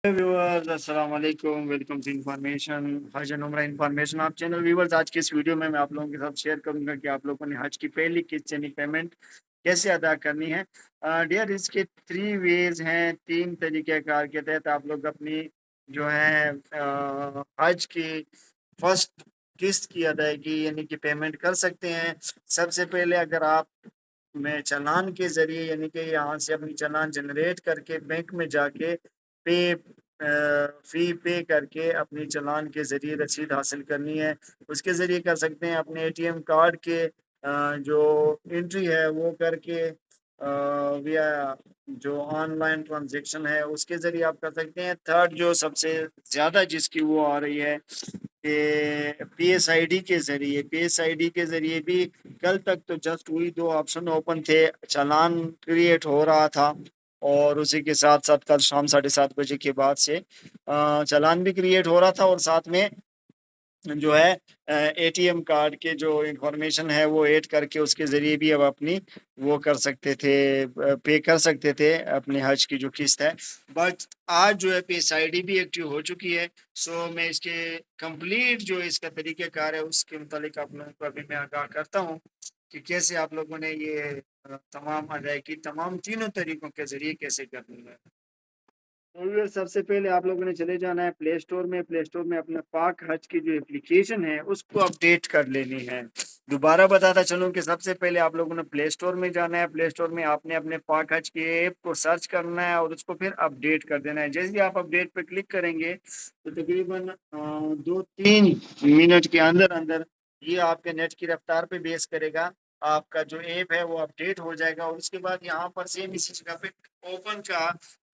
Viewers अस्सलाम वालेकुम, welcome to information हज एंड उम्रा इन्फॉर्मेशन आप चैनल। व्यूअर्स, आज की इस वीडियो में मैं आप लोगों के साथ शेयर करूंगा कि आप लोगों ने हज की पहली किस्त यानी पेमेंट कैसे अदा करनी है। डियर, इसके थ्री वेज हैं, तीन तरीक़ेकार के तहत आप लोग अपनी जो है हज की फर्स्ट किस्त की अदायगी यानी कि पेमेंट कर सकते हैं। सबसे पहले अगर आप में चालान के ज़रिए यानी कि यहाँ से अपनी चालान जनरेट करके बैंक में जाके पे फ़ी पे करके अपनी चालान के ज़रिए रसीद हासिल करनी है। उसके ज़रिए कर सकते हैं अपने एटीएम कार्ड के जो एंट्री है वो करके विया जो ऑनलाइन ट्रांजैक्शन है उसके ज़रिए आप कर सकते हैं। थर्ड जो सबसे ज़्यादा जिसकी वो आ रही है कि पीएसआईडी के ज़रिए, पीएसआईडी के ज़रिए भी कल तक तो जस्ट वही दो ऑप्शन ओपन थे, चालान क्रिएट हो रहा था और उसी के साथ साथ कल शाम 7:30 के बाद से चालान भी क्रिएट हो रहा था और साथ में जो है एटीएम कार्ड के जो इंफॉर्मेशन है वो ऐड करके उसके ज़रिए भी अब अपनी वो कर सकते थे, पे कर सकते थे अपने हज की जो किस्त है। बट आज जो है पीएसआईडी भी एक्टिव हो चुकी है। सो मैं इसके कंप्लीट जो इसका तरीक़ेकार है उसके मुतालिक आप लोगों को अभी मैं आगाह करता हूँ कि कैसे आप लोगों ने ये तमाम अदायगी तमाम तीनों तरीकों के ज़रिए कैसे करनी है। तो ये सबसे पहले आप लोगों ने चले जाना है प्ले स्टोर में। प्ले स्टोर में अपना पाक हज की जो एप्लीकेशन है उसको अपडेट कर लेनी है। दोबारा बताता चलूं कि सबसे पहले आप लोगों ने प्ले स्टोर में जाना है। प्ले स्टोर में आपने अपने पाक हज की ऐप को सर्च करना है और उसको फिर अपडेट कर देना है। जैसे ही आप अपडेट पे क्लिक करेंगे तो तकरीबन 2-3 मिनट के अंदर अंदर ये आपके नेट की रफ्तार पे बेस करेगा। आपका जो ऐप है वो अपडेट हो जाएगा और उसके बाद यहाँ पर सेम इसी जगह पे ओपन का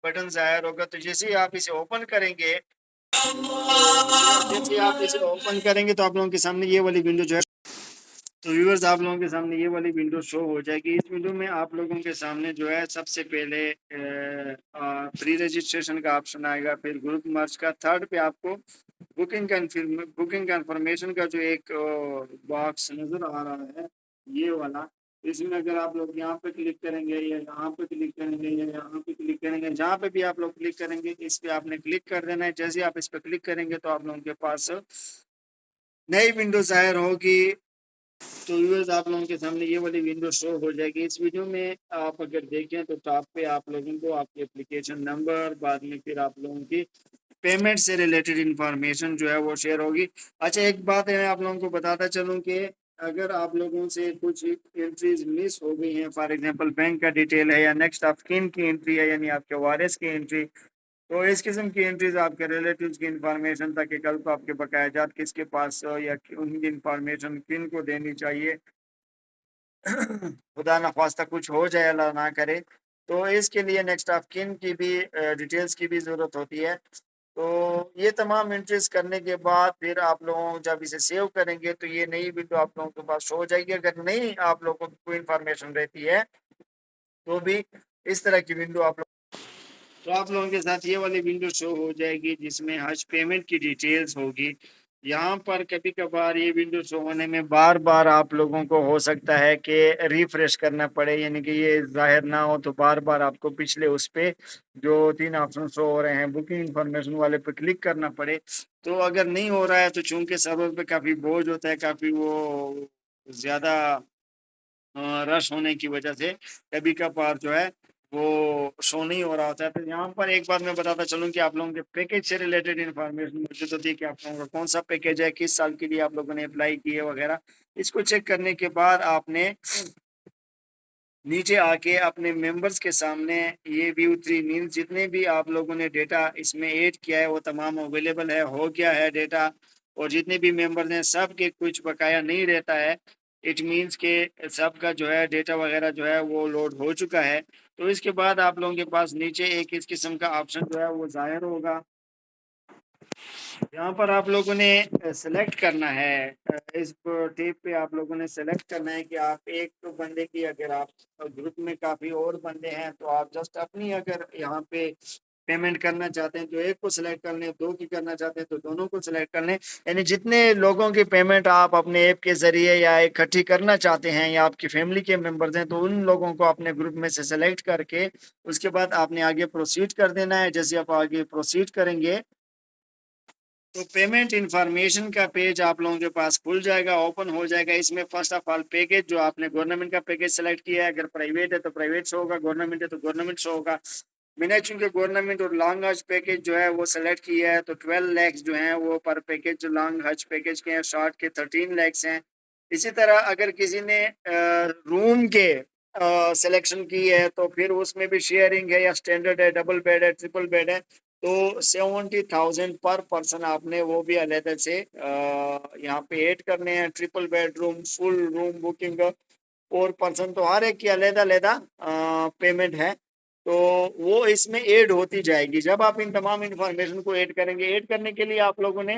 बटन ज़ाहिर होगा। तो जैसे ही आप इसे ओपन करेंगे, जैसे ही आप इसे ओपन करेंगे तो आप लोगों के सामने ये वाली विंडो जो है, तो व्यूअर्स आप लोगों के सामने ये वाली विंडो शो हो जाएगी। इस विंडो में आप लोगों के सामने जो है सबसे पहले प्री रजिस्ट्रेशन का ऑप्शन आएगा, फिर ग्रुप मर्ज का। थर्ड पे आपको बुकिंग कंफर्मेशन का जो एक बॉक्स नज़र आ रहा है, ये वाला। इसमें अगर आप लोग यहाँ पे क्लिक करेंगे या यहाँ पे क्लिक करेंगे या यहाँ पे क्लिक करेंगे, जहाँ पे भी आप लोग क्लिक करेंगे इस पे आपने क्लिक कर देना है। जैसे ही आप इस पे क्लिक करेंगे तो आप लोगों के पास नई विंडो ज़ाहिर होगी। तो व्यूअर्स आप लोगों के सामने ये वाली विंडो शो हो जाएगी। इस वीडियो में आप अगर देखें तो टॉप पे आप लोगों को आपके एप्लीकेशन नंबर, बाद में फिर आप लोगों की पेमेंट से रिलेटेड इंफॉर्मेशन जो है वो शेयर होगी। अच्छा, एक बात है मैं आप लोगों को बताता चलूं कि अगर आप लोगों से कुछ एंट्रीज मिस हो गई हैं, फॉर एग्जांपल बैंक का डिटेल है या नेक्स्ट ऑफ किन की एंट्री है यानी आपके वारिस की एंट्री, तो इस किस्म की एंट्रीज आपके रिलेटिव्स की इंफॉर्मेशन ताकि कल को आपके बकाया जात किसके पास हो या उनकी इंफॉर्मेशन किन को देनी चाहिए, खुदा ना ख्वास्ता कुछ हो जाए, अल्लाह ना करे, तो इसके लिए नेक्स्ट ऑफ किन की भी डिटेल्स की भी ज़रूरत होती है। तो ये तमाम एंट्रीज करने के बाद फिर आप लोग जब इसे सेव करेंगे तो ये नई विंडो आप लोगों के पास शो हो जाएगी। अगर नहीं आप लोगों को कोई इंफॉर्मेशन रहती है तो भी इस तरह की विंडो तो आप लोगों के साथ ये वाली विंडो शो हो जाएगी जिसमें हज पेमेंट की डिटेल्स होगी। यहाँ पर कभी कभार ये विंडो शो होने में बार बार आप लोगों को हो सकता है कि रिफ्रेश करना पड़े, यानी कि ये जाहिर ना हो तो बार बार आपको पिछले उस पे जो तीन ऑप्शन शो हो रहे हैं बुकिंग इन्फॉर्मेशन वाले पे क्लिक करना पड़े। तो अगर नहीं हो रहा है तो चूंकि सर्वर पे काफ़ी बोझ होता है, काफ़ी वो ज़्यादा रश होने की वजह से कभी कभार जो है वो शो नहीं हो रहा होता है। तो यहाँ पर एक बात मैं बताता चलूँ कि आप लोगों के पैकेज से रिलेटेड इन्फॉर्मेशन मौजूद होती है कि आप लोगों का कौन सा पैकेज है, किस साल के लिए आप लोगों ने अप्लाई किए वगैरह। इसको चेक करने के बाद आपने नीचे आके अपने मेंबर्स के सामने ये व्यू थ्री मीन्स जितने भी आप लोगों ने डेटा इसमें ऐड किया है वो तमाम अवेलेबल है, हो गया है डेटा। और जितने भी मेंबर्स हैं सब के कुछ बकाया नहीं रहता है। इट मीन्स के सबका जो है डेटा वगैरह जो है वो लोड हो चुका है। तो इसके बाद आप लोगों के पास नीचे एक इस किस्म का ऑप्शन जो है वो ज़ाहिर होगा। यहाँ पर आप लोगों ने सेलेक्ट करना है, इस टेप पे आप लोगों ने सेलेक्ट करना है कि आप एक तो बंदे की, अगर आप ग्रुप में काफ़ी और बंदे हैं तो आप जस्ट अपनी अगर यहाँ पे पेमेंट करना चाहते हैं तो एक को सिलेक्ट कर लें, दो की करना चाहते हैं तो दोनों को सिलेक्ट कर लें। यानी जितने लोगों की पेमेंट आप अपने ऐप के जरिए या इकट्ठी करना चाहते हैं या आपकी फैमिली के मेंबर्स हैं तो उन लोगों को अपने ग्रुप में से सिलेक्ट करके उसके बाद आपने आगे प्रोसीड कर देना है। जैसे आप आगे प्रोसीड करेंगे तो पेमेंट इंफॉर्मेशन का पेज आप लोगों के पास खुल जाएगा, ओपन हो जाएगा। इसमें फर्स्ट ऑफ ऑल पैकेज जो आपने गवर्नमेंट का पैकेज सेलेक्ट किया है, अगर प्राइवेट है तो प्राइवेट शो होगा, गवर्नमेंट है तो गवर्नमेंट शो होगा। मैंने चूंकि गवर्नमेंट और लॉन्ग हज पैकेज जो है वो सेलेक्ट किया है तो 12 लैक्स जो है वो पर पैकेज जो लॉन्ग हज पैकेज के हैं, शॉर्ट के 13 लैक्स हैं। इसी तरह अगर किसी ने रूम के सिलेक्शन की है तो फिर उसमें भी शेयरिंग है या स्टैंडर्ड है, डबल बेड है, ट्रिपल बेड है, तो 70,000 पर पर्सन आपने वो भी अलग से यहाँ पे ऐड करने हैं। Triple bedroom, full room booking 4 person, तो हर एक की अलग अलग पेमेंट है, तो वो इसमें ऐड होती जाएगी जब आप इन तमाम इंफॉर्मेशन को ऐड करेंगे। ऐड करने के लिए आप लोगों ने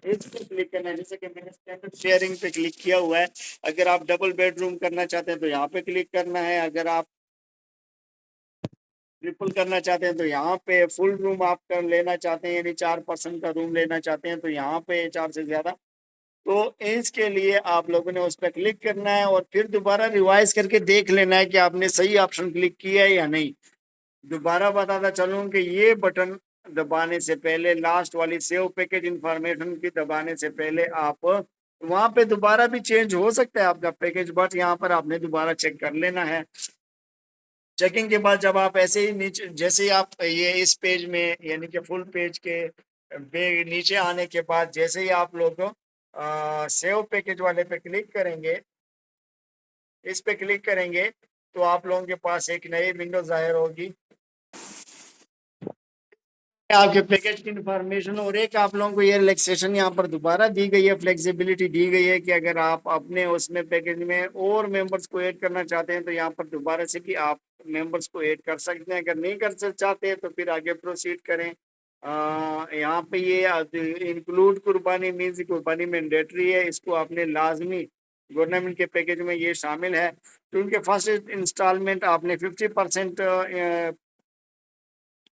इस पे क्लिक करना है, जैसे कि मैंने स्टैंडर्ड शेयरिंग पे क्लिक किया हुआ है। अगर आप डबल बेडरूम करना चाहते हैं तो यहाँ पे क्लिक करना है, अगर आप ट्रिपल करना चाहते हैं तो यहाँ पे, फुल रूम आप कर लेना चाहते हैं यानी 4 पर्सन का रूम लेना चाहते हैं तो यहाँ पे 4 से ज्यादा, तो इसके लिए आप लोगों ने उस पर क्लिक करना है और फिर दोबारा रिवाइज करके देख लेना है कि आपने सही ऑप्शन क्लिक किया है या नहीं। दोबारा बताता चलूं कि ये बटन दबाने से पहले, लास्ट वाली सेव पैकेज इंफॉर्मेशन की दबाने से पहले आप वहां पे दोबारा भी चेंज हो सकता है आपका पैकेज, बट यहाँ पर आपने दोबारा चेक कर लेना है। चेकिंग के बाद जब आप ऐसे ही नीचे, जैसे ही आप ये इस पेज में यानी कि फुल पेज के नीचे आने के बाद जैसे ही आप लोग सेव पैकेज वाले पे क्लिक करेंगे, इस पे क्लिक करेंगे तो आप लोगों के पास एक नई विंडो जाहिर होगी, आपके पैकेज की इंफॉर्मेशन। और एक आप लोगों को ये रिलैक्सेशन यहाँ पर दोबारा दी गई है, फ्लेक्सिबिलिटी दी गई है कि अगर आप अपने उसमें पैकेज में और मेंबर्स को ऐड करना चाहते हैं तो यहाँ पर दोबारा से भी आप मेंबर्स को ऐड कर सकते हैं। अगर नहीं कर चाहते हैं तो फिर आगे प्रोसीड करें। यहाँ पे ये इंक्लूड कुर्बानी मीन्स कुर्बानी मैंडेटरी है, इसको आपने लाजमी गवर्नमेंट के पैकेज में ये शामिल है, क्योंकि फर्स्ट इंस्टॉलमेंट आपने 50%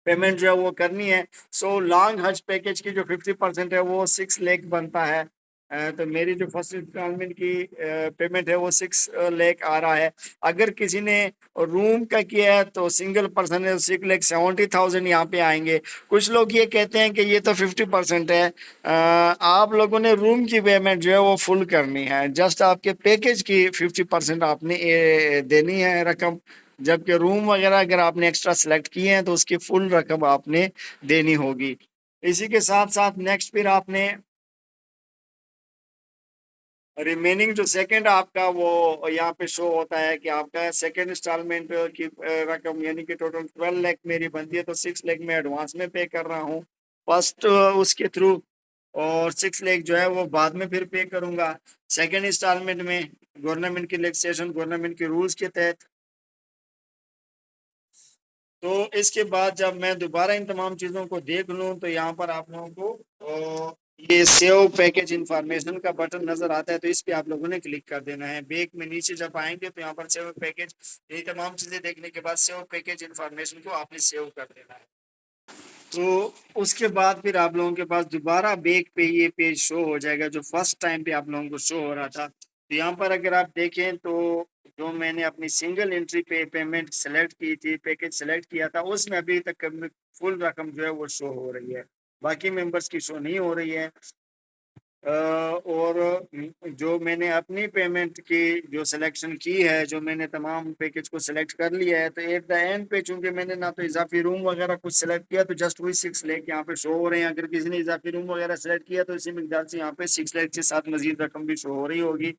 पेमेंट जो है वो करनी है। सो लॉन्ग हज पैकेज की जो 50% है वो 6 लाख बनता है। तो मेरी जो फर्स्ट इंस्टॉलमेंट की पेमेंट है वो 6 लाख आ रहा है। अगर किसी ने रूम का किया है तो सिंगल पर्सन है 6,70,000 यहाँ पे आएंगे। कुछ लोग ये कहते हैं कि ये तो 50% है, आप लोगों ने रूम की पेमेंट जो है वो फुल करनी है, जस्ट आपके पैकेज की 50% आपने देनी है रकम, जबकि रूम वगैरह अगर आपने एक्स्ट्रा सेलेक्ट किए हैं तो उसकी फुल रकम आपने देनी होगी। इसी के साथ साथ नेक्स्ट फिर आपने रिमेनिंग जो सेकंड आपका वो यहाँ पे शो होता है कि आपका सेकंड इंस्टॉलमेंट की रकम यानी कि टोटल 12 लाख मेरी बनती है, तो 6 लाख में एडवांस में पे कर रहा हूँ फर्स्ट उसके थ्रू, और 6 लाख जो है वो बाद में फिर पे करूंगा सेकंड इंस्टॉलमेंट में गवर्नमेंट की लेजिस्लेशन, गवर्नमेंट के रूल्स के तहत। तो इसके बाद जब मैं दोबारा इन तमाम चीज़ों को देख लूँ तो यहाँ पर आप लोगों को ये सेव पैकेज इंफॉर्मेशन का बटन नजर आता है, तो इस पे आप लोगों ने क्लिक कर देना है। बैक में नीचे जब आएंगे तो यहाँ पर सेव पैकेज, ये तमाम चीज़ें देखने के बाद सेव पैकेज इंफॉर्मेशन को आपने सेव कर देना है। तो उसके बाद फिर आप लोगों के पास दोबारा बैक पे ये पेज शो हो जाएगा जो फर्स्ट टाइम पे आप लोगों को शो हो रहा था। तो यहाँ पर अगर आप देखें तो जो मैंने अपनी सिंगल एंट्री पे पेमेंट सेलेक्ट की थी, पैकेज सेलेक्ट किया था, उसमें अभी तक फुल रकम जो है वो शो हो रही है, बाकी मेंबर्स की शो नहीं हो रही है। और जो मैंने अपनी पेमेंट की जो सिलेक्शन की है, जो मैंने तमाम पैकेज को सिलेक्ट कर लिया है, तो एट द एंड पे चूंकि मैंने ना तो इजाफी रूम वगैरह कुछ सिलेक्ट किया तो जस्ट वही 6 लाख यहाँ पे शो हो रहे हैं। अगर किसी ने इजाफी रूम वगैरह सिलेक्ट किया तो इसी मिकदार से यहाँ पे 6 लाख के साथ मजीद रकम भी शो हो रही होगी।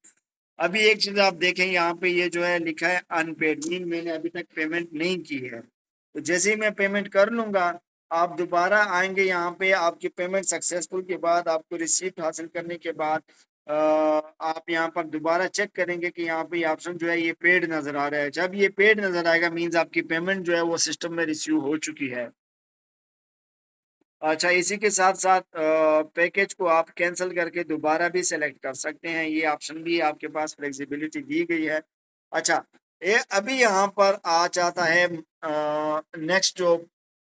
अभी एक चीज आप देखें यहाँ पे ये जो है लिखा है अनपेड, मीन मैंने अभी तक पेमेंट नहीं की है। तो जैसे ही मैं पेमेंट कर लूंगा आप दोबारा आएंगे यहाँ पे, आपकी पेमेंट सक्सेसफुल के बाद आपको रिसीप्ट हासिल करने के बाद आप यहाँ पर दोबारा चेक करेंगे कि यहाँ पे ऑप्शन जो है ये पेड नजर आ रहा है। जब ये पेड नजर आएगा मीन्स आपकी पेमेंट जो है वो सिस्टम में रिसीव हो चुकी है। अच्छा, इसी के साथ साथ पैकेज को आप कैंसिल करके दोबारा भी सेलेक्ट कर सकते हैं, ये ऑप्शन भी आपके पास फ्लेक्सिबिलिटी दी गई है। अच्छा, ये अभी यहाँ पर आ जाता है नेक्स्ट जो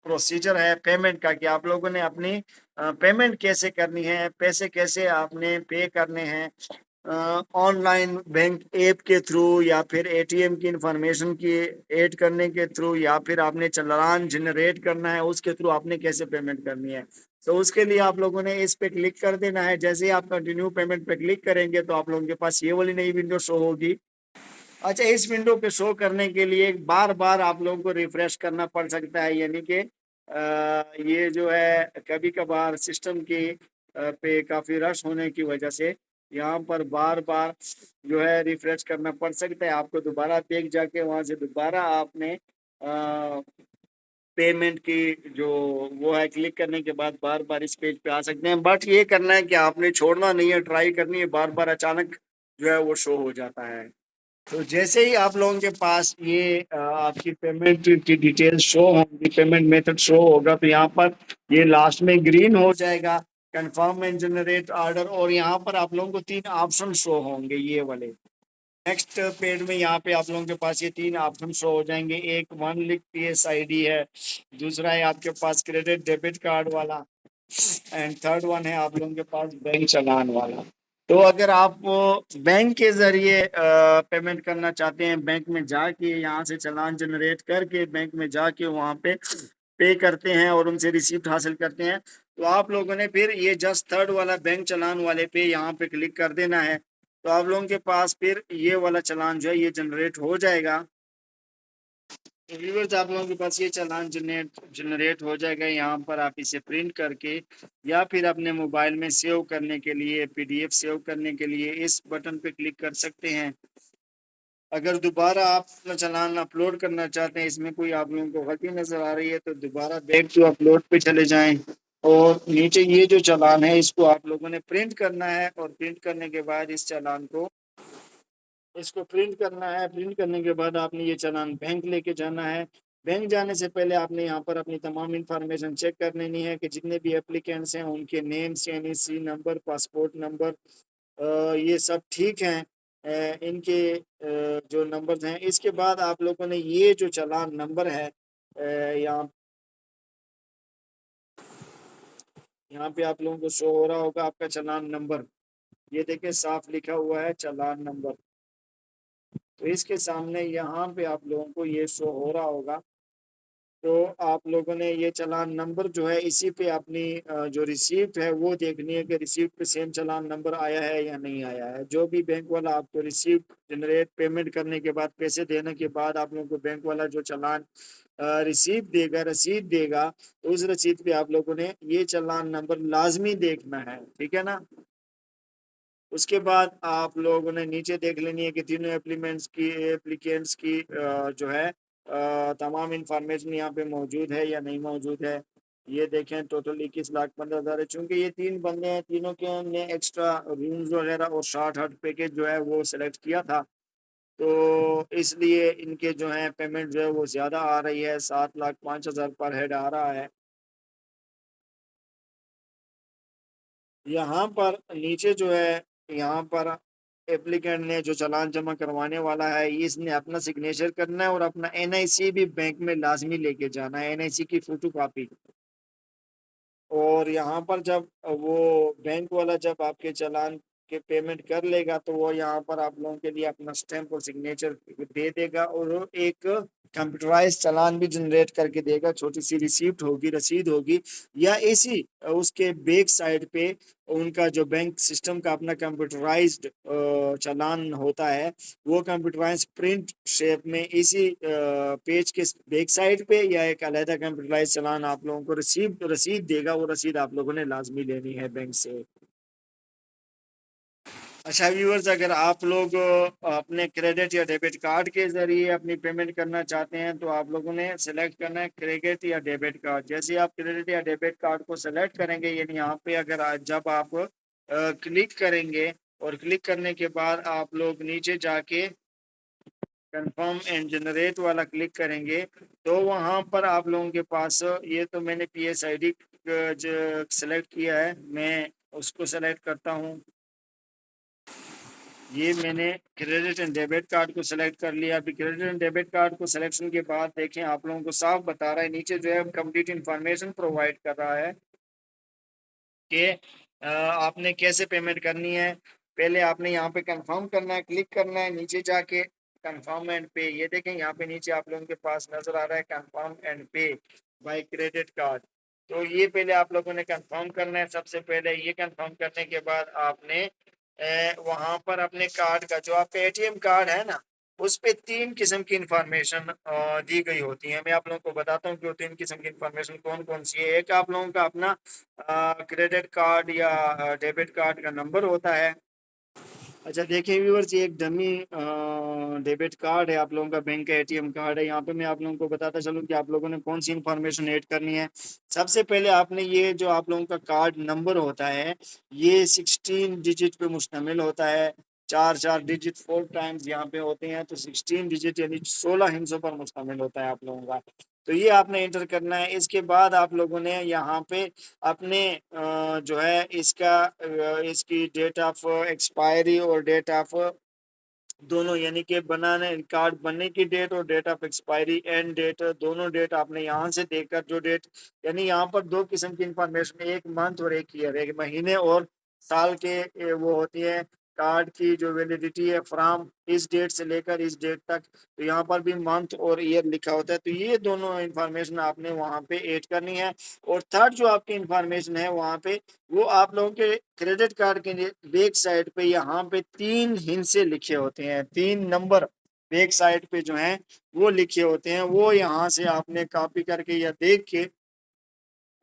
प्रोसीजर है पेमेंट का कि आप लोगों ने अपनी पेमेंट कैसे करनी है, पैसे कैसे आपने पे करने हैं, ऑनलाइन बैंक ऐप के थ्रू या फिर एटीएम की इंफॉर्मेशन की ऐड करने के थ्रू या फिर आपने चालान जनरेट करना है उसके थ्रू आपने कैसे पेमेंट करनी है। तो उसके लिए आप लोगों ने इस पे क्लिक कर देना है। जैसे ही आप कंटिन्यू पेमेंट पे क्लिक करेंगे तो आप लोगों के पास ये वाली नई विंडो शो होगी। अच्छा, इस विंडो पे शो करने के लिए बार बार आप लोगों को रिफ्रेश करना पड़ सकता है, यानी कि ये जो है कभी कभार सिस्टम की पे काफी रश होने की वजह से यहाँ पर बार बार जो है रिफ्रेश करना पड़ सकता है। आपको दोबारा पेज जाके वहां से दोबारा आपने पेमेंट की जो वो है क्लिक करने के बाद बार बार इस पेज पे आ सकते हैं। बट ये करना है कि आपने छोड़ना नहीं है, ट्राई करनी है, बार बार अचानक जो है वो शो हो जाता है। तो जैसे ही आप लोगों के पास ये आपकी पेमेंट की डिटेल शो होंगी, पेमेंट मेथड शो होगा, तो यहाँ पर ये लास्ट में ग्रीन हो जाएगा कंफर्म एंड जनरेट ऑर्डर, और यहाँ पर आप लोगों को 3 ऑप्शन शो होंगे ये वाले। नेक्स्ट पेज में यहाँ पे आप लोगों के पास ये 3 ऑप्शन शो हो जाएंगे। एक वन लिख PSID है, दूसरा है आपके पास क्रेडिट डेबिट कार्ड वाला, एंड थर्ड वन है आप लोगों के पास बैंक चालान वाला। तो अगर आप बैंक के जरिए पेमेंट करना चाहते हैं, बैंक में जाके यहाँ से चालान जनरेट करके बैंक में जाके वहाँ पे पे करते हैं और उनसे रिसीप्ट हासिल करते हैं, तो आप लोगों ने फिर ये जस्ट थर्ड वाला बैंक चालान वाले पे यहाँ पे क्लिक कर देना है। तो आप लोगों के पास फिर ये वाला चालान जो है ये जनरेट हो जाएगा। तो व्यूअर्स, आप लोगों के पास ये चालान जनरेट हो जाएगा। यहाँ पर आप इसे प्रिंट करके या फिर अपने मोबाइल में सेव करने के लिए, PDF सेव करने के लिए इस बटन पे क्लिक कर सकते हैं। अगर दोबारा आप अपना चालान अपलोड करना चाहते हैं, इसमें कोई आप लोगों को गलती नजर आ रही है, तो दोबारा बैक टू अपलोड पे चले जाएं और नीचे ये जो चालान है इसको आप लोगों ने प्रिंट करना है, और प्रिंट करने के बाद इस चालान को इसको प्रिंट करना है। प्रिंट करने के बाद आपने ये चालान बैंक लेके जाना है। बैंक जाने से पहले आपने यहाँ पर अपनी तमाम इंफॉर्मेशन चेक कर लेनी है कि जितने भी एप्लीकेंट्स हैं उनके names, NEC number, passport number, ये सब ठीक हैं। इनके जो नंबर्स हैं, इसके बाद आप लोगों ने ये जो चालान नंबर है यहाँ यहाँ पे आप लोगों को शो हो रहा होगा आपका चालान नंबर। ये देखिए साफ लिखा हुआ है चालान नंबर। तो इसके सामने यहाँ पे आप लोगों को ये शो हो रहा होगा। तो आप लोगों ने ये चालान नंबर जो है इसी पे अपनी जो रिसीप्ट है वो देखनी है कि रिसीप्ट पे सेम चालान नंबर आया है या नहीं आया है। जो भी बैंक वाला आपको रिसीप्ट जनरेट पेमेंट करने के बाद, पैसे देने के बाद आप लोगों को बैंक वाला जो चालान रिसीप्ट देगा, रसीद देगा, तो उस रसीद पे आप लोगों ने ये चालान नंबर लाजमी देखना है। ठीक है ना। उसके बाद आप लोगों ने नीचे देख लेनी है कि तीनों एप्लीकेंट्स की जो है तमाम इंफॉर्मेशन यहाँ पे मौजूद है या नहीं मौजूद है। ये देखें टोटल 21,15,000 है। चूंकि ये 3 बंदे हैं, तीनों के ने एक्स्ट्रा रूम्स वगैरह और 60 हर्ट पैकेज जो है वो सिलेक्ट किया था, तो इसलिए इनके जो है पेमेंट जो है वो ज्यादा आ रही है, 7,05,000 पर हेड आ रहा है। यहाँ पर नीचे जो है, यहाँ पर एप्लीकेंट ने जो चालान जमा करवाने वाला है इसने अपना सिग्नेचर करना है और अपना NIC भी बैंक में लाजमी लेके जाना है, NIC की फोटो कॉपी। और यहाँ पर जब वो बैंक वाला जब आपके चालान के पेमेंट कर लेगा तो वो यहाँ पर आप लोगों के लिए अपना स्टैंप और सिग्नेचर दे देगा, और वो एक कंप्यूटराइज चालान भी जनरेट करके देगा। छोटी सी रिसीप्ट होगी, रसीद होगी, या इसी उसके बैक साइड पे उनका जो बैंक सिस्टम का अपना कंप्यूटराइज्ड चालान होता है, वो कंप्यूटराइज प्रिंट शेप में इसी पेज के बैक साइड पे या एक अलहदा कंप्यूटराइज चालान आप लोगों को रसीद देगा। वो रसीद आप लोगों ने लाजमी लेनी है बैंक से। अच्छा व्यूअर्स, अगर आप लोग अपने क्रेडिट या डेबिट कार्ड के जरिए अपनी पेमेंट करना चाहते हैं तो आप लोगों ने सेलेक्ट करना है क्रेडिट या डेबिट कार्ड। जैसे आप क्रेडिट या डेबिट कार्ड को सेलेक्ट करेंगे, यानी यहाँ पे अगर जब आप क्लिक करेंगे और क्लिक करने के बाद आप लोग नीचे जाके कंफर्म एंड जनरेट वाला क्लिक करेंगे, तो वहां पर आप लोगों के पास ये तो मैंने PSID जो सेलेक्ट किया है, मैं उसको सेलेक्ट करता हूँ। ये मैंने क्रेडिट एंड डेबिट कार्ड को सिलेक्ट कर लिया। अभी क्रेडिट एंड डेबिट कार्ड को सिलेक्शन के बाद देखें आप लोगों को साफ बता रहा है, नीचे जो है कंप्लीट इंफॉर्मेशन प्रोवाइड कर रहा है कि आपने कैसे पेमेंट करनी है। पहले आपने यहाँ पे कंफर्म करना है, क्लिक करना है, नीचे जाके कंफर्म एंड पे, ये देखें यहाँ पे नीचे आप लोगों के पास नजर आ रहा है कंफर्म एंड पे बाय क्रेडिट कार्ड। तो ये पहले आप लोगों ने कंफर्म करना है। सबसे पहले ये कंफर्म करने के बाद आपने वहां पर अपने कार्ड का, जो आपका एटीएम कार्ड है ना, उस पे तीन किस्म की इंफॉर्मेशन दी गई होती है। मैं आप लोगों को बताता हूँ कि वो तीन किस्म की इंफॉर्मेशन कौन कौन सी है। एक आप लोगों का अपना क्रेडिट कार्ड या डेबिट कार्ड का नंबर होता है। अच्छा देखिए व्यूअर्स, ये एक डमी डेबिट कार्ड है, आप लोगों का बैंक का एटीएम कार्ड है। यहाँ पे मैं आप लोगों को बताता चलूँ कि आप लोगों ने कौन सी इंफॉर्मेशन ऐड करनी है। सबसे पहले आपने ये जो आप लोगों का कार्ड नंबर होता है, ये 16 डिजिट पे मुश्तमिल होता है। चार चार डिजिट 4 टाइम्स यहाँ पे होते हैं, तो 16 डिजिट यानी 16 हिस्सों पर मुश्तमिल होता है आप लोगों का। तो ये आपने एंटर करना है। इसके बाद आप लोगों ने यहाँ पे अपने जो है इसकी डेट ऑफ एक्सपायरी और डेट ऑफ दोनों, यानी कि बनाने कार्ड बनने की डेट और date of expiry and date, दोनों डेट आपने यहाँ से देखकर जो डेट, यानी यहाँ पर दो किस्म की इंफॉर्मेशन, एक मंथ और एक ईयर, एक महीने और साल के वो होती है। कार्ड की जो वैलिडिटी है फ्रॉम इस डेट से लेकर इस डेट तक, तो यहाँ पर भी मंथ और ईयर लिखा होता है। तो ये दोनों इंफॉर्मेशन आपने वहाँ पे ऐड करनी है। और थर्ड जो आपकी इंफॉर्मेशन है वहाँ पे, वो आप लोगों के क्रेडिट कार्ड के बैक साइड पे यहाँ पे तीन हिस्से लिखे होते हैं, तीन नंबर बैक साइड पे जो हैं वो लिखे होते हैं। वो यहाँ से आपने कॉपी करके या देख के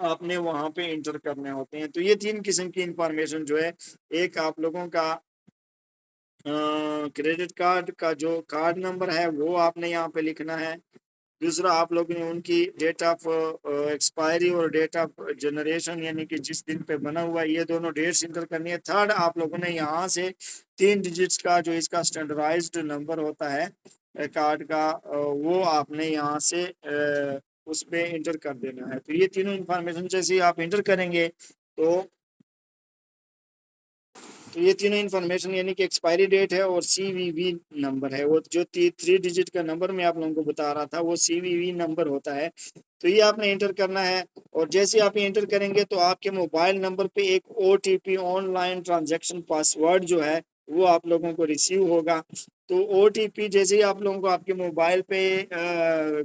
आपने वहां पे इंटर करने होते हैं। तो ये तीन किस्म की इंफॉर्मेशन जो है, एक आप लोगों का क्रेडिट कार्ड का जो कार्ड नंबर है वो आपने यहाँ पे लिखना है। दूसरा आप लोगों ने उनकी डेट ऑफ एक्सपायरी और डेट ऑफ जनरेशन, यानी कि जिस दिन पे बना हुआ है, ये दोनों डेट्स इंटर करनी है। थर्ड आप लोगों ने यहाँ से 3 डिजिट्स का जो इसका स्टैंडर्डाइज्ड नंबर होता है कार्ड का, वो आपने यहाँ से उस पे इंटर कर देना है। तो ये तीनों इंफॉर्मेशन जैसे ही आप इंटर करेंगे तो ये तीनों इन्फॉर्मेशन, यानी कि एक्सपायरी डेट है और सीवीवी नंबर है, वो जो 3 डिजिट का नंबर मैं आप लोगों को बता रहा था वो सीवीवी नंबर होता है। तो ये आपने एंटर करना है। और जैसे आप ये एंटर करेंगे तो आपके मोबाइल नंबर पे एक ओटीपी, ऑनलाइन ट्रांजैक्शन पासवर्ड जो है वो आप लोगों को रिसीव होगा। तो ओटीपी जैसे ही आप लोगों को आपके मोबाइल पे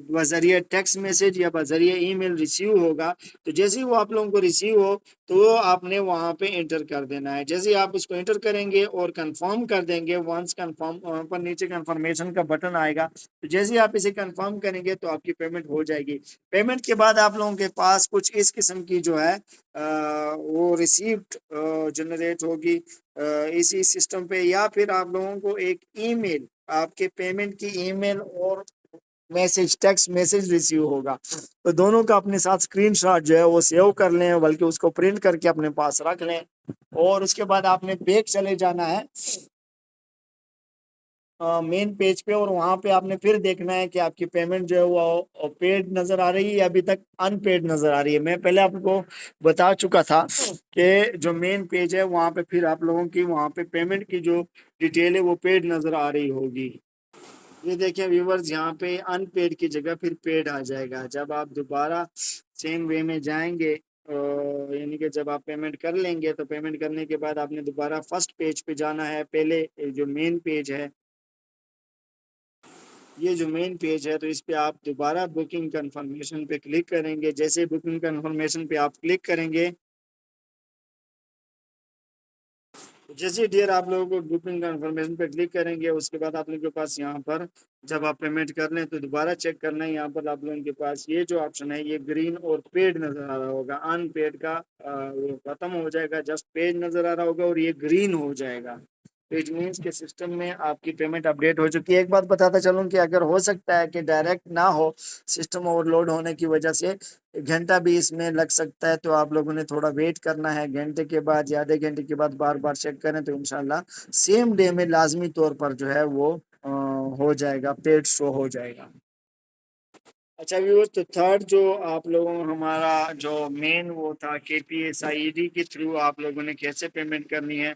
बजरिए टेक्स्ट मैसेज या बजरिए ईमेल रिसीव होगा, तो जैसे ही वो आप लोगों को रिसीव हो तो वो आपने वहां पे एंटर कर देना है। जैसे ही आप उसको एंटर करेंगे और कंफर्म कर देंगे, वंस कंफर्म, वहां पर नीचे कंफर्मेशन का बटन आएगा, तो जैसे ही आप इसे कंफर्म करेंगे तो आपकी पेमेंट हो जाएगी। पेमेंट के बाद आप लोगों के पास कुछ इस किस्म की जो है वो रिसीप्ट जनरेट होगी इसी सिस्टम पे, या फिर आप लोगों को एक ईमेल, आपके पेमेंट की ईमेल और मैसेज, टेक्स्ट मैसेज रिसीव होगा। तो दोनों का अपने साथ स्क्रीनशॉट जो है वो सेव कर लें, बल्कि उसको प्रिंट करके अपने पास रख लें। और उसके बाद आपने बैक चले जाना है मेन पेज पे, और वहां पे आपने फिर देखना है कि आपकी पेमेंट जो है वो पेड नजर आ रही है या अभी तक अनपेड नजर आ रही है। मैं पहले आपको बता चुका था कि जो मेन पेज है वहां पे फिर आप लोगों की वहां पे पेमेंट की जो डिटेल है वो पेड नजर आ रही होगी। ये देखिए व्यूवर्स, यहाँ पे अनपेड की जगह फिर पेड आ जाएगा। जब आप दोबारा सेम वे में जाएंगे, यानी कि जब आप पेमेंट कर लेंगे तो पेमेंट करने के बाद आपने दोबारा फर्स्ट पेज पे जाना है। पहले जो मेन पेज है, ये जो मेन पेज है, तो इस पे आप दोबारा बुकिंग कंफर्मेशन पे क्लिक करेंगे। जैसे बुकिंग कंफर्मेशन पे आप क्लिक करेंगे, जैसे डियर आप लोगों को बुकिंग कंफर्मेशन पे क्लिक करेंगे, उसके बाद आप लोगों के पास यहाँ पर जब आप पेमेंट कर लें तो दोबारा चेक करना है। यहाँ पर आप लोगों के पास ये जो ऑप्शन है ये ग्रीन और पेड नजर आ रहा होगा। अनपेड का वो खत्म हो जाएगा, जस्ट पेड नजर आ रहा होगा और ये ग्रीन हो जाएगा। इट मीन्स के सिस्टम में आपकी पेमेंट अपडेट हो चुकी है। एक बात बताता चलूं कि अगर हो सकता है कि डायरेक्ट ना हो, सिस्टम ओवरलोड होने की वजह से घंटा भी इसमें लग सकता है, तो आप लोगों ने थोड़ा वेट करना है। घंटे के बाद या आधे घंटे के बाद बार बार चेक करें तो इंशाल्लाह सेम डे में लाजमी तौर पर जो है वो हो जाएगा, पेड शो हो जाएगा। अच्छा व्यूअर्स, तो थर्ड जो आप लोगों हमारा जो मेन वो था KPSID के थ्रू आप लोगों ने कैसे पेमेंट करनी है।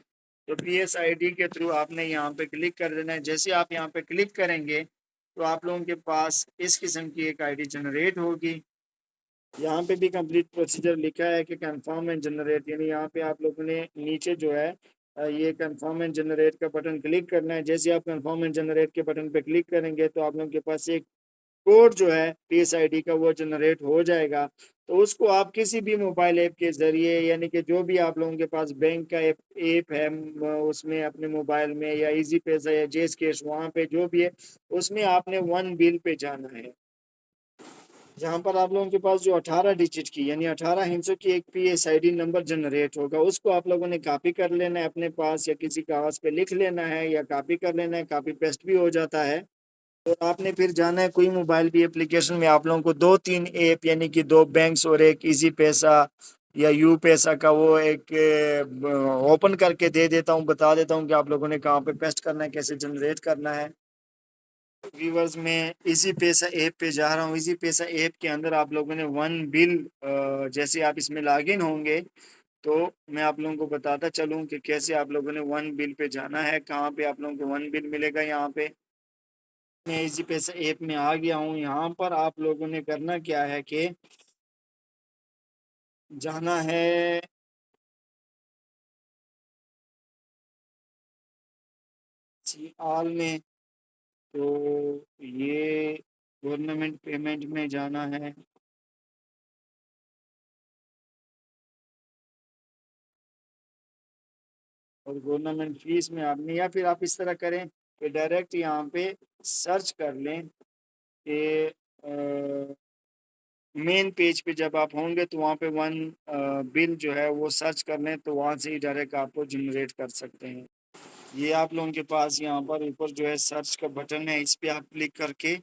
तो PSID के थ्रू आपने यहाँ पे क्लिक कर देना है। जैसे आप यहाँ पे क्लिक करेंगे तो आप लोगों के पास इस किस्म की एक आईडी जनरेट होगी। यहाँ पे भी कंप्लीट प्रोसीजर लिखा है कि कंफर्म एंड जनरेट, यानी यहाँ पे आप लोगों ने नीचे जो है ये कंफर्म एंड जनरेट का बटन क्लिक करना है। जैसे आप कंफर्म एंड जनरेट के बटन पे क्लिक करेंगे तो आप लोगों के पास एक कोड जो है PSID का वो जनरेट हो जाएगा। तो उसको आप किसी भी मोबाइल ऐप के जरिए, यानी कि जो भी आप लोगों के पास बैंक का ऐप है उसमें अपने मोबाइल में, या इजी पैसा या जेस कैश, वहाँ पे जो भी है उसमें आपने वन बिल पे जाना है। जहाँ पर आप लोगों के पास जो 18 डिजिट की यानी 18 हिंसों की एक PSID नंबर जनरेट होगा, उसको आप लोगों ने कॉपी कर लेना है अपने पास, या किसी कागज पे लिख लेना है, या कॉपी कर लेना है, कॉपी पेस्ट भी हो जाता है। तो आपने फिर जाना है कोई मोबाइल भी एप्लीकेशन में, आप लोगों को दो तीन ऐप यानी कि दो बैंक्स और एक इजी पैसा या यू पैसा का वो एक ओपन करके दे देता हूँ, बता देता हूँ कि आप लोगों ने कहाँ पे पेस्ट करना है, कैसे जनरेट करना है। व्यूवर्स, मैं इजी पैसा ऐप पे जा रहा हूँ। इजी पैसा ऐप के अंदर आप लोगों ने वन बिल, जैसे आप इसमें लॉगिन होंगे तो मैं आप लोगों को बताता चलूँ कि कैसे आप लोगों ने वन बिल पे जाना है, कहाँ पे आप लोगों को वन बिल मिलेगा। यहाँ पे मैं इजी पैसा ऐप में आ गया हूँ। यहाँ पर आप लोगों ने करना क्या है कि जाना है ऑल में, तो ये गवर्नमेंट पेमेंट में जाना है। और गवर्नमेंट फीस में आपने, या फिर आप इस तरह करें कि डायरेक्ट यहाँ पे सर्च कर लें कि मेन पेज पे जब आप होंगे तो वहाँ पे वन बिल जो है वो सर्च कर लें, तो वहाँ से ही डायरेक्ट आपको जनरेट कर सकते हैं। ये आप लोगों के पास यहाँ पर ऊपर जो है सर्च का बटन है, इस पे आप क्लिक करके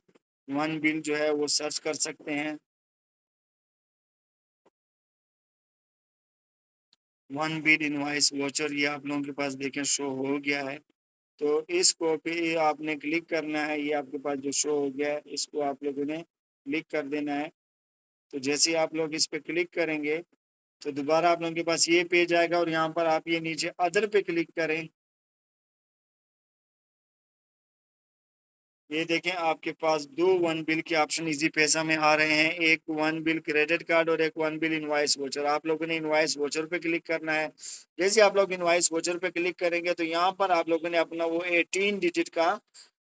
वन बिल जो है वो सर्च कर सकते हैं। वन बिल इनवॉइस वोचर ये आप लोगों के पास देखें शो हो गया है। तो इसको पे आपने क्लिक करना है, ये आपके पास जो शो हो गया है इसको आप लोगों ने क्लिक कर देना है। तो जैसे ही आप लोग इस पे क्लिक करेंगे तो दोबारा आप लोगों के पास ये पेज आएगा, और यहाँ पर आप ये नीचे अदर पे क्लिक करें। ये देखें आपके पास दो वन बिल के ऑप्शन इजी पैसा में आ रहे हैं, एक वन बिल क्रेडिट कार्ड और एक वन बिल इनवॉइस वोचर। आप लोगों ने इनवॉइस वोचर पे क्लिक करना है। जैसे आप लोग इनवॉइस वोचर पे क्लिक करेंगे तो यहाँ पर आप लोगों ने अपना वो 18 डिजिट का,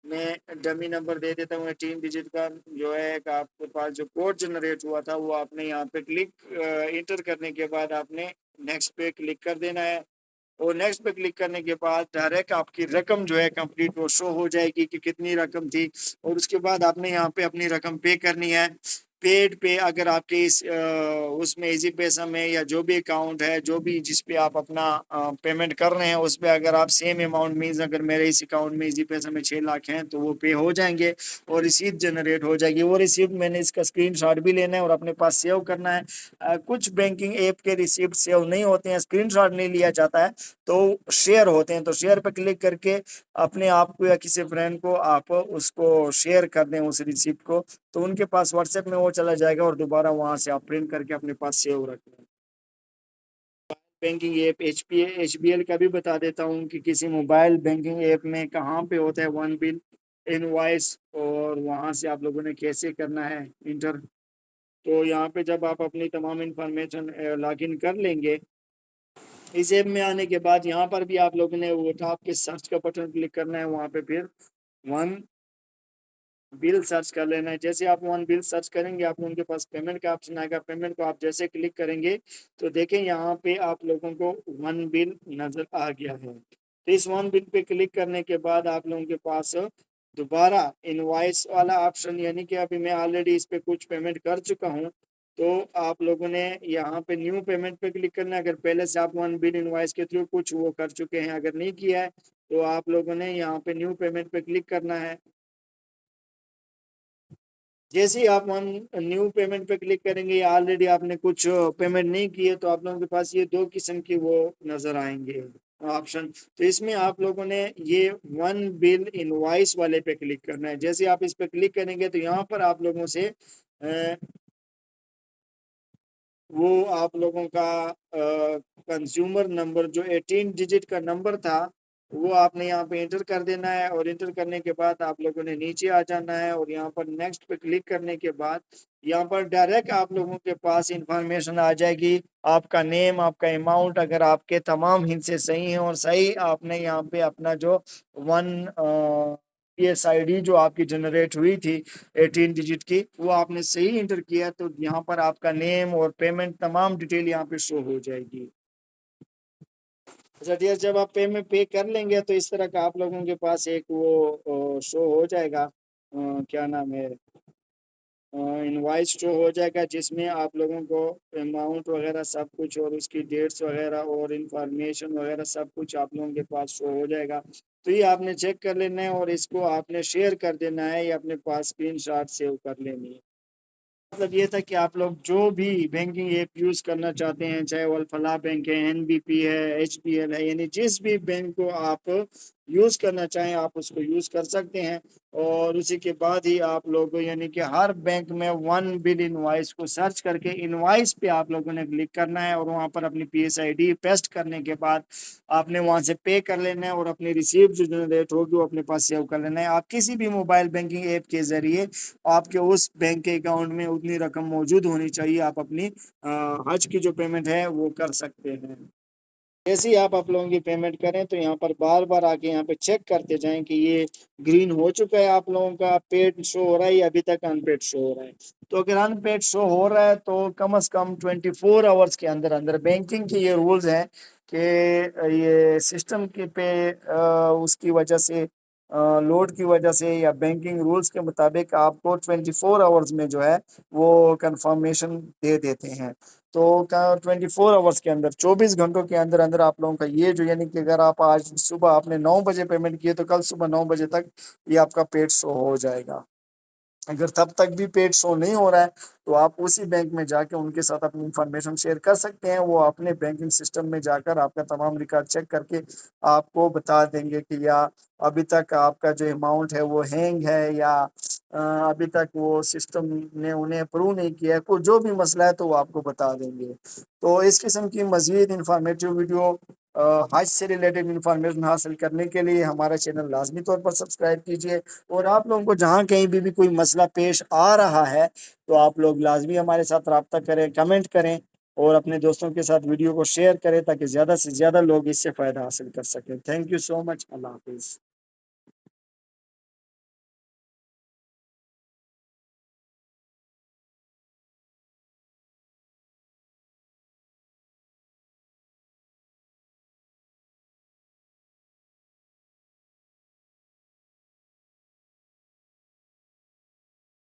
मैं डमी नंबर दे देता हूँ 18 डिजिट का, जो है एक आपके पास जो कोड जनरेट हुआ था वो आपने यहाँ पे क्लिक इंटर करने के बाद आपने नेक्स्ट पे क्लिक कर देना है। और नेक्स्ट पे क्लिक करने के बाद डायरेक्ट आपकी रकम जो है कंप्लीट वो शो हो जाएगी कि कितनी रकम थी, और उसके बाद आपने यहाँ पे अपनी रकम पे करनी है। पेड पे अगर आपके इस उसमें इजी पैसा में या जो भी अकाउंट है, जो भी जिस पे आप अपना पेमेंट कर रहे हैं उस पे अगर आप सेम अमाउंट मीन्स अगर मेरे इस अकाउंट में इजी पैसा में 6 लाख हैं तो वो पे हो जाएंगे और रिसीप्ट जनरेट हो जाएगी। वो रिसीप्ट मैंने इसका स्क्रीनशॉट भी लेना है और अपने पास सेव करना है। कुछ बैंकिंग ऐप के रिसीप्ट सेव नहीं होते हैं, स्क्रीनशॉट नहीं लिया जाता है, तो शेयर होते हैं। तो शेयर पर क्लिक करके अपने आप को या किसी फ्रेंड को आप उसको शेयर कर दें उस रिसिप्ट को, तो उनके पास व्हाट्सएप में वो चला जाएगा और दोबारा वहां से आप प्रिंट करके अपने पास सेव रख लें। बैंकिंग ऐप HBL का भी बता देता हूँ कि किसी मोबाइल बैंकिंग ऐप में कहाँ पे होता है वन बिल इनवॉइस, और वहां से आप लोगों ने कैसे करना है इंटर। तो यहाँ पे जब आप अपनी तमाम इंफॉर्मेशन लॉग इन कर लेंगे, इस ऐप में आने के बाद यहाँ पर भी आप लोगों ने वो टॉप के सर्च का बटन क्लिक करना है, वहाँ पे फिर वन बिल सर्च कर लेना है। जैसे आप वन बिल सर्च करेंगे आप उनके पास पेमेंट का ऑप्शन आएगा, पेमेंट को आप जैसे क्लिक करेंगे तो देखें यहाँ पे आप लोगों को वन बिल नजर आ गया है। तो इस वन बिल पे क्लिक करने के बाद आप लोगों के पास दोबारा इनवॉइस वाला ऑप्शन, यानी कि अभी मैं ऑलरेडी इस पे कुछ पेमेंट कर चुका हूँ, तो आप लोगों ने यहाँ पे न्यू पेमेंट पे क्लिक करना है। अगर पहले से आप वन बिल इनवॉइस के थ्रू कुछ वो कर चुके हैं, अगर नहीं किया है तो आप लोगों ने यहाँ पे न्यू पेमेंट पे क्लिक करना है। जैसे ही आप वन न्यू पेमेंट पे क्लिक करेंगे या ऑलरेडी आपने कुछ पेमेंट नहीं किए तो आप लोगों के पास ये दो किस्म की वो नजर आएंगे ऑप्शन। तो इसमें आप लोगों ने ये वन बिल इनवॉइस वाले पे क्लिक करना है। जैसे आप इस पे क्लिक करेंगे तो यहाँ पर आप लोगों से वो आप लोगों का कंज्यूमर नंबर जो 18 डिजिट का नंबर था वो आपने यहाँ पे एंटर कर देना है, और एंटर करने के बाद आप लोगों ने नीचे आ जाना है, और यहाँ पर नेक्स्ट पे क्लिक करने के बाद यहाँ पर डायरेक्ट आप लोगों के पास इंफॉर्मेशन आ जाएगी। आपका नेम, आपका अमाउंट, अगर आपके तमाम हिस्से सही हैं और सही आपने यहाँ पे अपना जो वन PSID जो आपकी जनरेट हुई थी 18 डिजिट की, वो आपने सही इंटर किया, तो यहाँ पर आपका नेम और पेमेंट तमाम डिटेल यहाँ पे शो हो जाएगी। अच्छा डियर, जब आप पेमेंट पे कर लेंगे तो इस तरह का आप लोगों के पास एक वो शो हो जाएगा, क्या नाम है, इनवाइस शो हो जाएगा, जिसमें आप लोगों को अमाउंट वगैरह सब कुछ और उसकी डेट्स वगैरह और इंफॉर्मेशन वगैरह सब कुछ आप लोगों के पास शो हो जाएगा। तो ये आपने चेक कर लेना है और इसको आपने शेयर कर देना है या अपने पास स्क्रीनशॉट सेव कर लेनी है। मतलब ये था कि आप लोग जो भी बैंकिंग ऐप यूज करना चाहते हैं, चाहे वो फलाह बैंक है, NBP है, HBL है, यानी जिस भी बैंक को आप यूज करना चाहें आप उसको यूज कर सकते हैं। और उसी के बाद ही आप लोग यानी कि हर बैंक में वन बिल इनवाइस को सर्च करके इनवाइस पे आप लोगों ने क्लिक करना है, और वहां पर अपनी PSID पेस्ट करने के बाद आपने वहां से पे कर लेना है, और अपनी रिसीप्ट जो जनरेट होगी वो अपने पास सेव कर लेना है। आप किसी भी मोबाइल बैंकिंग ऐप के जरिए आपके उस बैंक के अकाउंट में उतनी रकम मौजूद होनी चाहिए, आप अपनी हज की जो पेमेंट है वो कर सकते हैं। जैसे ही आप लोगों की पेमेंट करें तो यहाँ पर बार बार आके यहाँ पे चेक करते जाएं कि ये ग्रीन हो चुका है, आप लोगों का पेड शो हो रहा है या अभी तक अनपेड शो हो रहा है। तो अगर अनपेड शो हो रहा है तो कम से कम 24 आवर्स के अंदर अंदर, बैंकिंग के ये रूल्स हैं कि ये सिस्टम के पे उसकी वजह से, लोड की वजह से या बैंकिंग रूल्स के मुताबिक आपको 24 आवर्स में जो है वो कंफर्मेशन दे देते हैं। तो 24 आवर्स के अंदर, 24 घंटों के अंदर अंदर आप लोगों का ये जो, यानी कि अगर आप आज सुबह आपने 9 बजे पेमेंट किए तो कल सुबह 9 बजे तक ये आपका पेड शो हो जाएगा। अगर तब तक भी पेड शो नहीं हो रहा है तो आप उसी बैंक में जाके उनके साथ अपनी इंफॉर्मेशन शेयर कर सकते हैं। वो अपने बैंकिंग सिस्टम में जाकर आपका तमाम रिकॉर्ड चेक करके आपको बता देंगे कि या अभी तक आपका जो अमाउंट है वो हैंग है, या अभी तक वो सिस्टम ने उन्हें अप्रूव नहीं किया है, कोई जो भी मसला है तो वो आपको बता देंगे। तो इस किस्म की मजीद इंफॉर्मेटिव वीडियो, हज से रिलेटेड इंफॉर्मेशन हासिल करने के लिए हमारा चैनल लाजमी तौर पर सब्सक्राइब कीजिए। और आप लोगों को जहाँ कहीं भी कोई मसला पेश आ रहा है तो आप लोग लाजमी हमारे साथ रब्ता करें, कमेंट करें, और अपने दोस्तों के साथ वीडियो को शेयर करें ताकि ज़्यादा से ज़्यादा लोग इससे फ़ायदा हासिल कर सकें। Thank you so much. अल्लाह हाफिज़।